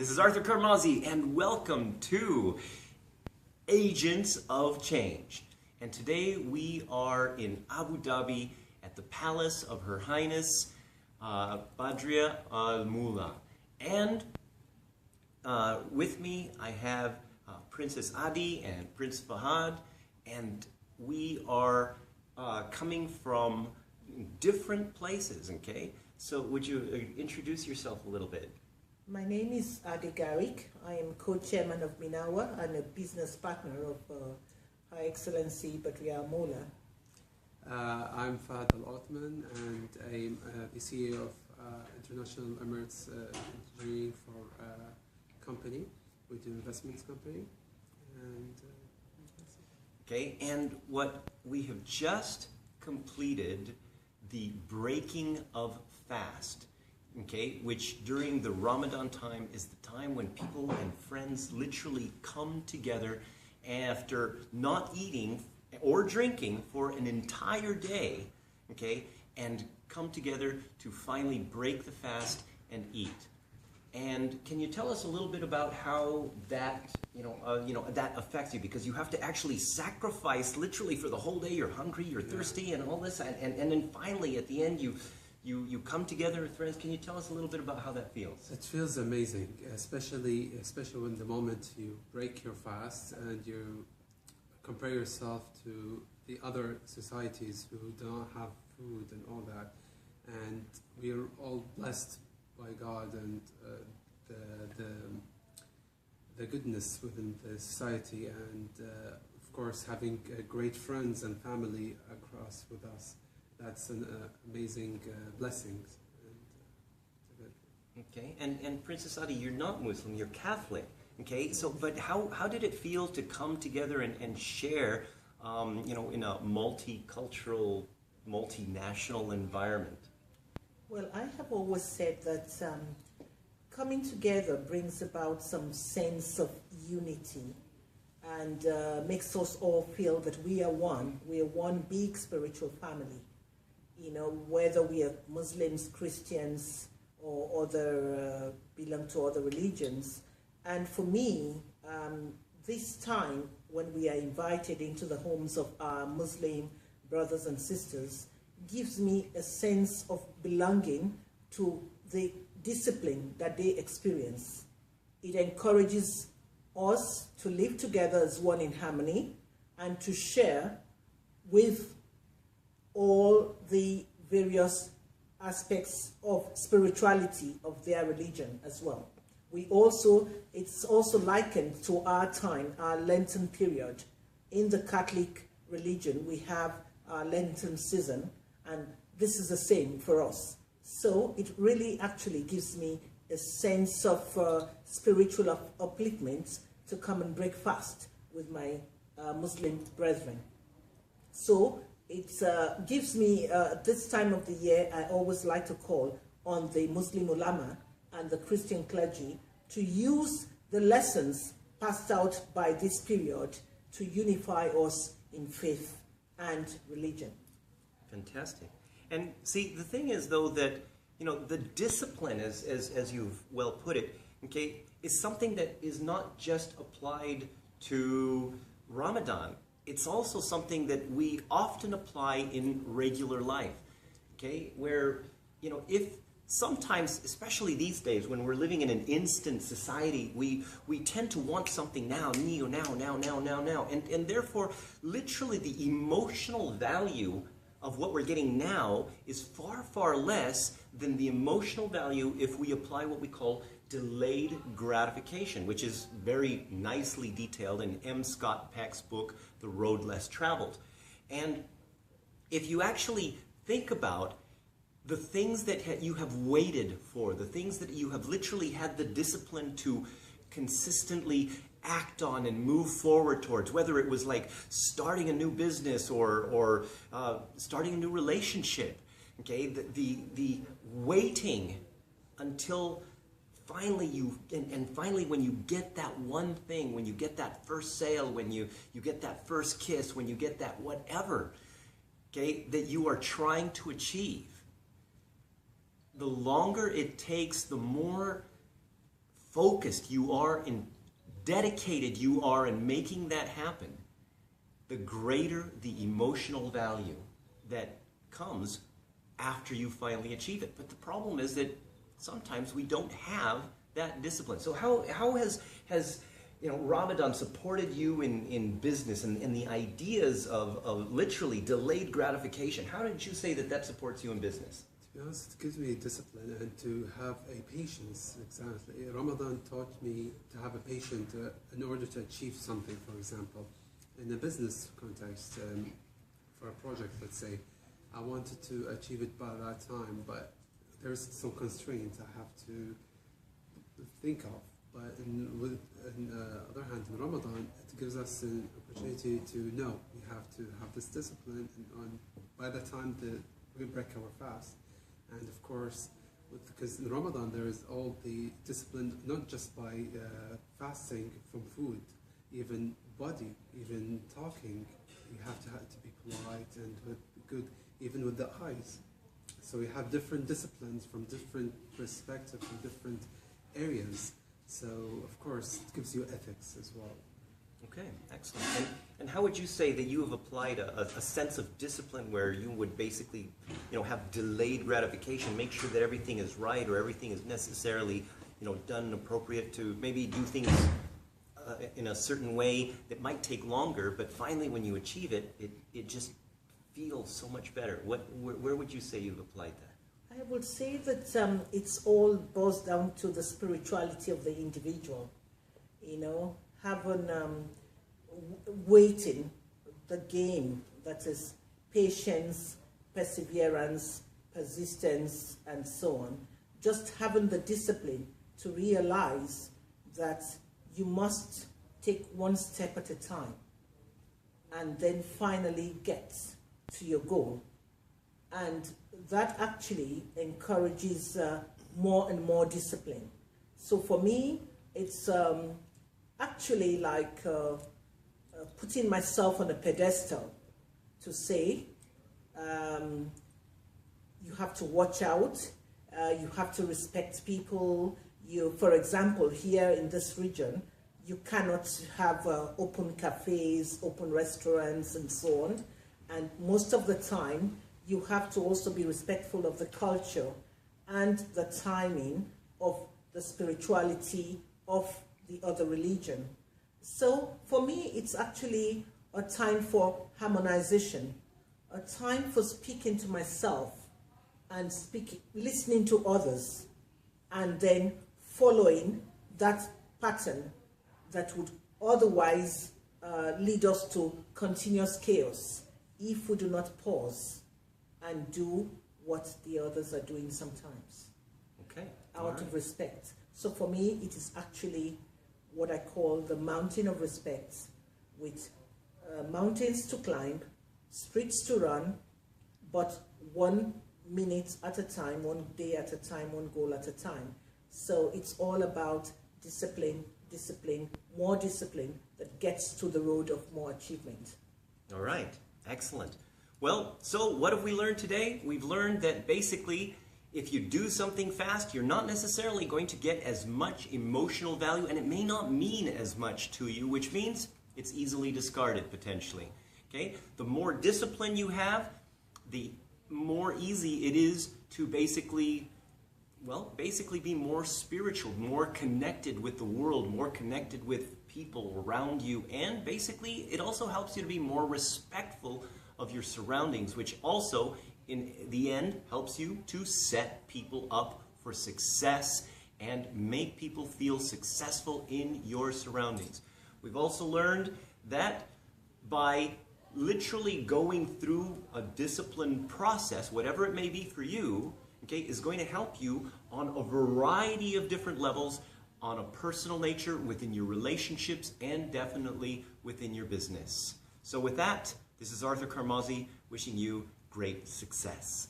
This is Arthur Carmazzi, and welcome to Agents of Change. And today we are in Abu Dhabi at the palace of Her Highness Badria Al Mulla. And with me I have Princess Ade and Prince Fahad, and we are coming from different places, okay? So would you introduce yourself a little bit? My name is Ade Garrick. I am co-chairman of Minawa and a business partner of Her Excellency Badria Al Mulla. I'm Fahad and I'm the CEO of International Emirates Engineering for company, with the investments company. And okay, and what we have just completed, the breaking of fast. Okay, which during the Ramadan time is the time when people and friends literally come together after not eating or drinking for an entire day, okay, and come together to finally break the fast and eat. And can you tell us a little bit about how that, that affects you? Because you have to actually sacrifice literally for the whole day. You're hungry, you're thirsty, and all this, and then finally at the end you come together with friends. Can you tell us a little bit about how that feels? it feels amazing, especially when the moment you break your fast and you compare yourself to the other societies who don't have food and all that. And we are all blessed by God and the goodness within the society, and of course having great friends and family across with us. That's an amazing blessing. Okay, and Princess Ade, you're not Muslim, you're Catholic. Okay, so but how did it feel to come together and share, in a multicultural, multinational environment? Well, I have always said that coming together brings about some sense of unity and makes us all feel that we are one big spiritual family. You know, whether we are Muslims, Christians, or other belong to other religions. And for me, this time when we are invited into the homes of our Muslim brothers and sisters gives me a sense of belonging to the discipline that they experience. It encourages us to live together as one in harmony and to share with all the various aspects of spirituality of their religion as well. It's also likened to our time, our Lenten period. In the Catholic religion, we have our Lenten season, and this is the same for us. So it really actually gives me a sense of spiritual upliftment to come and break fast with my Muslim brethren. So it gives me, this time of the year, I always like to call on the Muslim ulama and the Christian clergy to use the lessons passed out by this period to unify us in faith and religion. Fantastic. And see, the thing is, though, that, the discipline, as you've well put it, okay, is something that is not just applied to Ramadan. It's also something that we often apply in regular life, okay, where, if sometimes, especially these days when we're living in an instant society, we tend to want something now, now, and therefore, literally the emotional value of what we're getting now is far, far less than the emotional value if we apply what we call delayed gratification, which is very nicely detailed in M. Scott Peck's book, The Road Less Traveled. And if you actually think about the things that you have waited for, the things that you have literally had the discipline to consistently act on and move forward towards, whether it was like starting a new business or starting a new relationship, okay, the waiting until finally finally when you get that one thing, when you get that first sale, when you get that first kiss, when you get that whatever, okay, that you are trying to achieve, the longer it takes, the more focused you are and dedicated you are in making that happen, the greater the emotional value that comes after you finally achieve it. But the problem is that sometimes we don't have that discipline. So how has Ramadan supported you in business and the ideas of literally delayed gratification? How did you say that supports you in business? To be honest, it gives me discipline and to have a patience. Exactly. Ramadan taught me to have a patience in order to achieve something, for example. In a business context, for a project, let's say, I wanted to achieve it by that time, but there's some constraints I have to think of. But on the other hand, in Ramadan, it gives us an opportunity to know we have to have this discipline, and by the time we break our fast. And of course, because in Ramadan there is all the discipline, not just by fasting from food, even body, even talking. You have to be polite and good, even with the eyes. So we have different disciplines from different perspectives, from different areas. So of course, it gives you ethics as well. Okay, excellent. And how would you say that you have applied a sense of discipline where you would basically, have delayed gratification, make sure that everything is right or everything is necessarily, done appropriate to maybe do things in a certain way that might take longer, but finally when you achieve it, it just feels so much better. Where would you say you've applied that? I would say that it's all boils down to the spirituality of the individual, having waiting the game, that is patience, perseverance, persistence, and so on. Just having the discipline to realize that you must take one step at a time and then finally get to your goal. And that actually encourages more and more discipline. So for me, it's actually like putting myself on a pedestal to say, you have to watch out, you have to respect people. For example, here in this region, you cannot have open cafes, open restaurants, and so on. And most of the time, you have to also be respectful of the culture and the timing of the spirituality of the other religion. So for me, it's actually a time for harmonization, a time for speaking to myself and listening to others, and then following that pattern that would otherwise lead us to continuous chaos if we do not pause and do what the others are doing sometimes. Okay. Out of respect. So for me, it is actually what I call the mountain of respect, with mountains to climb, streets to run, but 1 minute at a time, 1 day at a time, 1 goal at a time. So it's all about discipline, more discipline that gets to the road of more achievement. All right, excellent. Well, so what have we learned today? We've learned that basically, if you do something fast, you're not necessarily going to get as much emotional value, and it may not mean as much to you, which means it's easily discarded potentially. Okay? The more discipline you have, the more easy it is to basically be more spiritual, more connected with the world, more connected with people around you, and basically it also helps you to be more respectful of your surroundings, which also in the end helps you to set people up for success and make people feel successful in your surroundings. We've also learned that by literally going through a disciplined process, whatever it may be for you, okay, is going to help you on a variety of different levels, on a personal nature, within your relationships, and definitely within your business. So with that, this is Arthur Carmazzi wishing you great success.